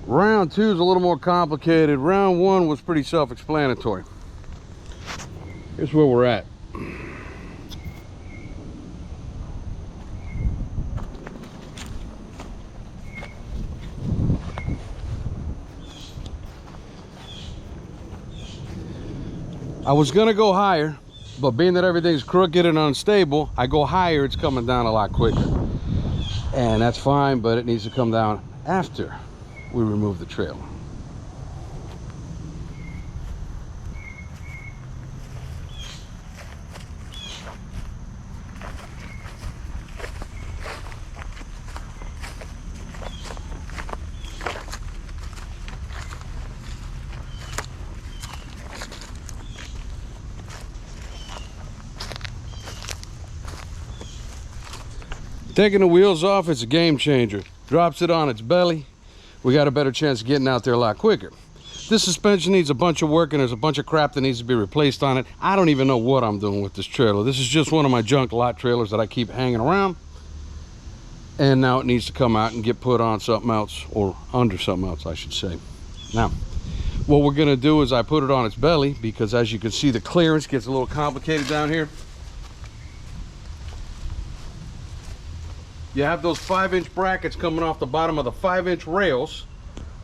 Round 2 is a little more complicated. Round 1 was pretty self-explanatory. Here's where we're at. I was gonna go higher, but being that everything's crooked and unstable, I go higher, it's coming down a lot quicker. And that's fine, but it needs to come down after we remove the trailer. Taking the wheels off, it's a game changer. Drops it on its belly, we got a better chance of getting out there a lot quicker. This suspension needs a bunch of work and there's a bunch of crap that needs to be replaced on it. I don't even know what I'm doing with this trailer. This is just one of my junk lot trailers that I keep hanging around. And now it needs to come out and get put on something else, or under something else, I should say. Now, what we're gonna do is I put it on its belly because as you can see, the clearance gets a little complicated down here. You have those 5-inch brackets coming off the bottom of the 5-inch rails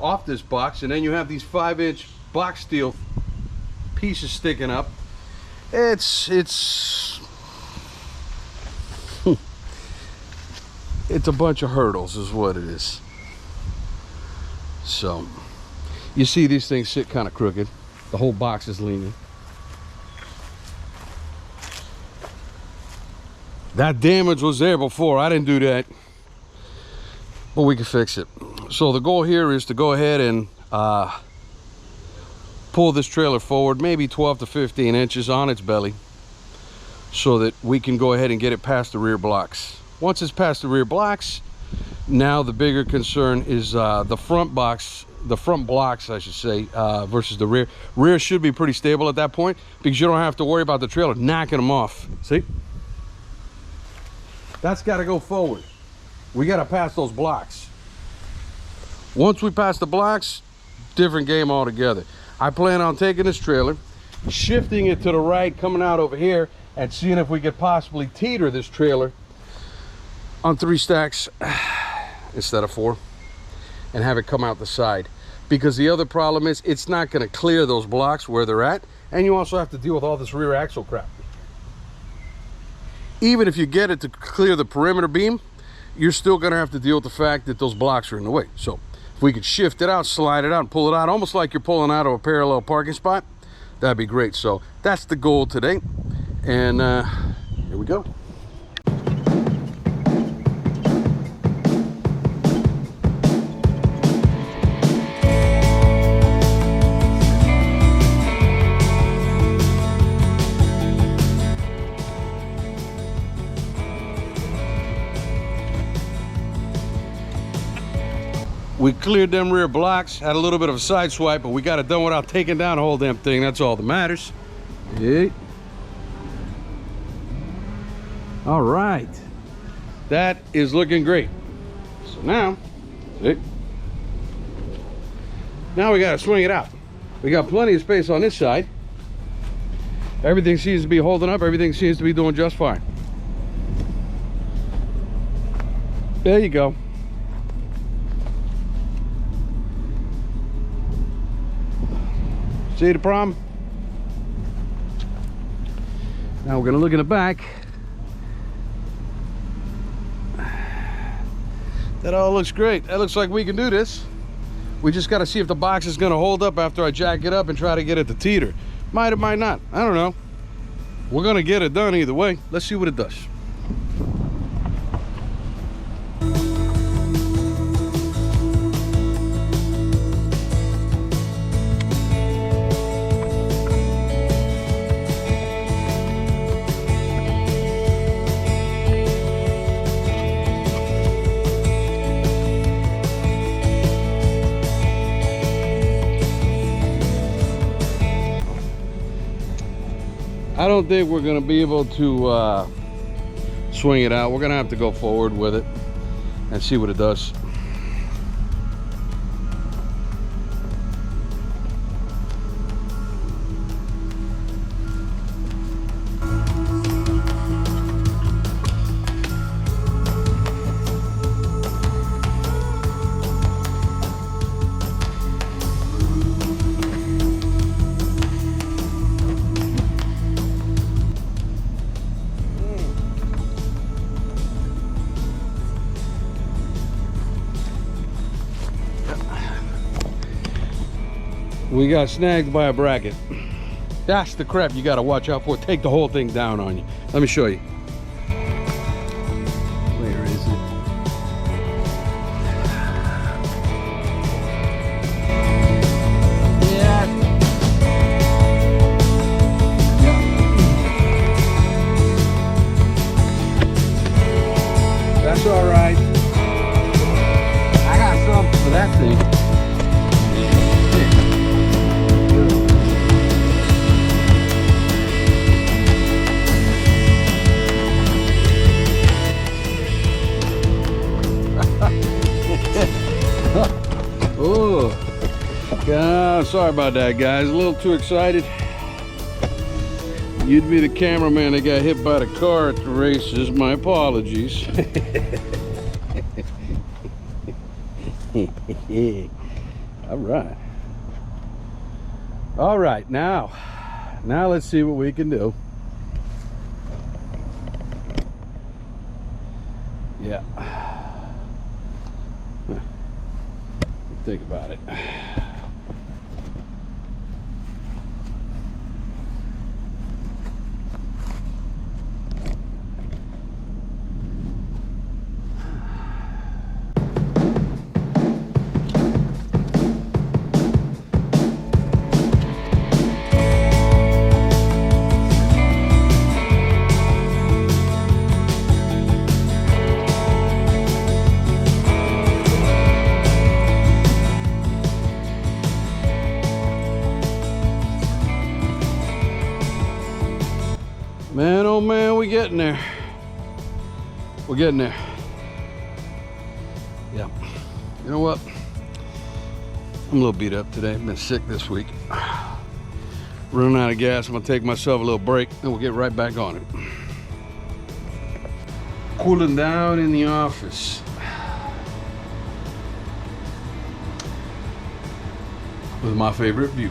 off this box, and then you have these 5-inch box steel pieces sticking up. It's a bunch of hurdles is what it is. So you see these things sit kind of crooked. The whole box is leaning. That damage was there before. I didn't do that, but we can fix it. So the goal here is to go ahead and pull this trailer forward maybe 12 to 15 inches on its belly so that we can go ahead and get it past the rear blocks. Once it's past the rear blocks, now the bigger concern is the front blocks, I should say, versus the rear. Rear should be pretty stable at that point because you don't have to worry about the trailer knocking them off. See? That's got to go forward. We got to pass those blocks. Once we pass the blocks, different game altogether. I plan on taking this trailer, shifting it to the right, coming out over here, and seeing if we could possibly teeter this trailer on 3 stacks instead of 4, and have it come out the side. Because the other problem is it's not going to clear those blocks where they're at, and you also have to deal with all this rear axle crap. Even if you get it to clear the perimeter beam, you're still going to have to deal with the fact that those blocks are in the way. So if we could shift it out, slide it out, and pull it out, almost like you're pulling out of a parallel parking spot, that'd be great. So that's the goal today. And here we go. We cleared them rear blocks, had a little bit of a side swipe, but we got it done without taking down the whole damn thing. That's all that matters. Yeah. All right. That is looking great. So now, see? Now we got to swing it out. We got plenty of space on this side. Everything seems to be holding up. Everything seems to be doing just fine. There you go. See the problem? Now we're gonna look in the back. That all looks great. That looks like we can do this. We just gotta see if the box is gonna hold up after I jack it up and try to get it to teeter. Might or might not, I don't know. We're gonna get it done either way. Let's see what it does. I don't think we're going to be able to swing it out. We're going to have to go forward with it and see what it does. We got snagged by a bracket. That's the crap you gotta watch out for. Take the whole thing down on you. Let me show you. Where is it? Yeah. That's all right. I got something for that thing. Oh, yeah, sorry about that, guys. A little too excited. You'd be the cameraman that got hit by the car at the races. My apologies. All right. All right, now let's see what we can do. Yeah. Think about it. Man, oh man, we're getting there. We're getting there. Yeah. You know what? I'm a little beat up today. I've been sick this week. Running out of gas. I'm gonna take myself a little break and we'll get right back on it. Cooling down in the office. With my favorite view.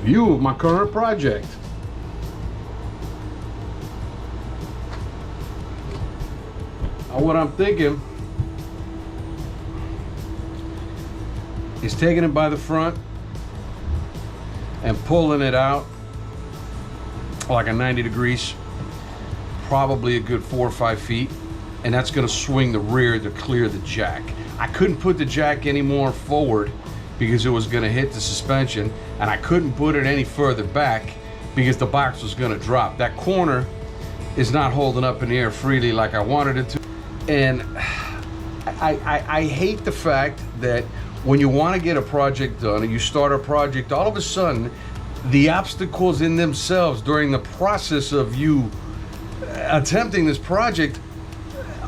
View of my current project. What I'm thinking is taking it by the front and pulling it out like a 90 degrees, probably a good 4 or 5 feet, and that's going to swing the rear to clear the jack. I couldn't put the jack any more forward because it was going to hit the suspension, and I couldn't put it any further back because the box was going to drop. That corner is not holding up in the air freely like I wanted it to. And I hate the fact that when you want to get a project done and you start a project, all of a sudden the obstacles in themselves during the process of you attempting this project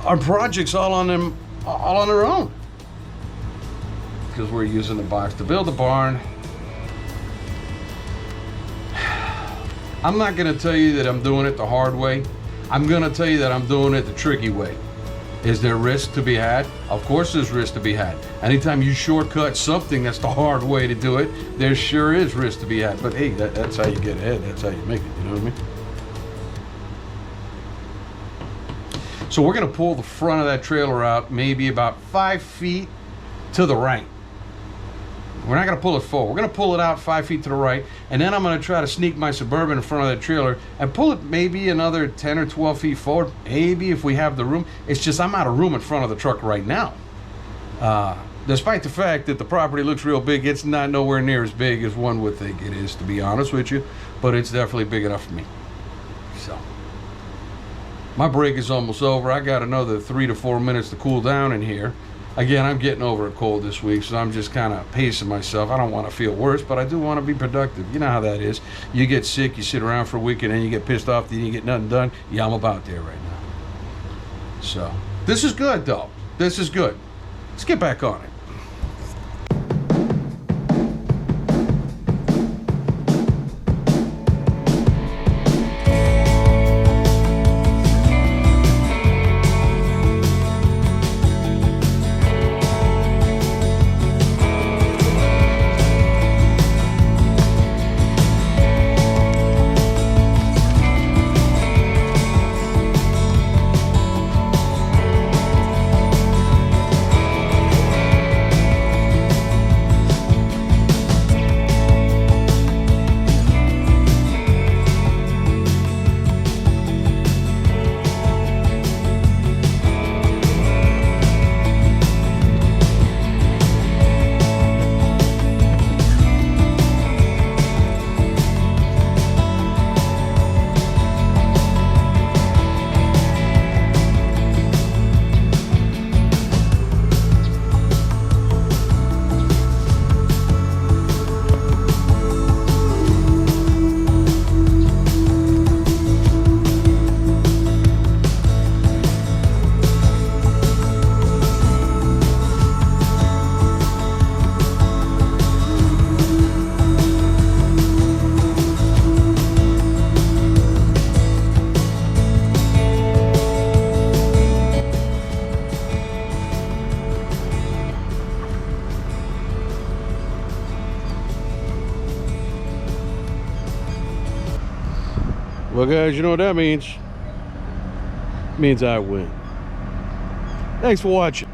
are projects all on their own. Because we're using the box to build the barn. I'm not going to tell you that I'm doing it the hard way. I'm going to tell you that I'm doing it the tricky way. Is there risk to be had? Of course there's risk to be had. Anytime you shortcut something that's the hard way to do it, there sure is risk to be had. But hey, that's how you get ahead. That's how you make it. You know what I mean? So we're going to pull the front of that trailer out maybe about 5 feet to the right. We're not going to pull it forward. We're going to pull it out 5 feet to the right, and then I'm going to try to sneak my Suburban in front of that trailer and pull it maybe another 10 or 12 feet forward, maybe if we have the room. It's just I'm out of room in front of the truck right now. Despite the fact that the property looks real big, it's not nowhere near as big as one would think it is, to be honest with you, but it's definitely big enough for me. So, my break is almost over. I got another 3 to 4 minutes to cool down in here. Again, I'm getting over a cold this week, so I'm just kind of pacing myself. I don't want to feel worse, but I do want to be productive. You know how that is. You get sick, you sit around for a week, and then you get pissed off that you get nothing done. Yeah, I'm about there right now. So, this is good, though. This is good. Let's get back on it. Well, guys, you know what that means? It means I win. Thanks for watching.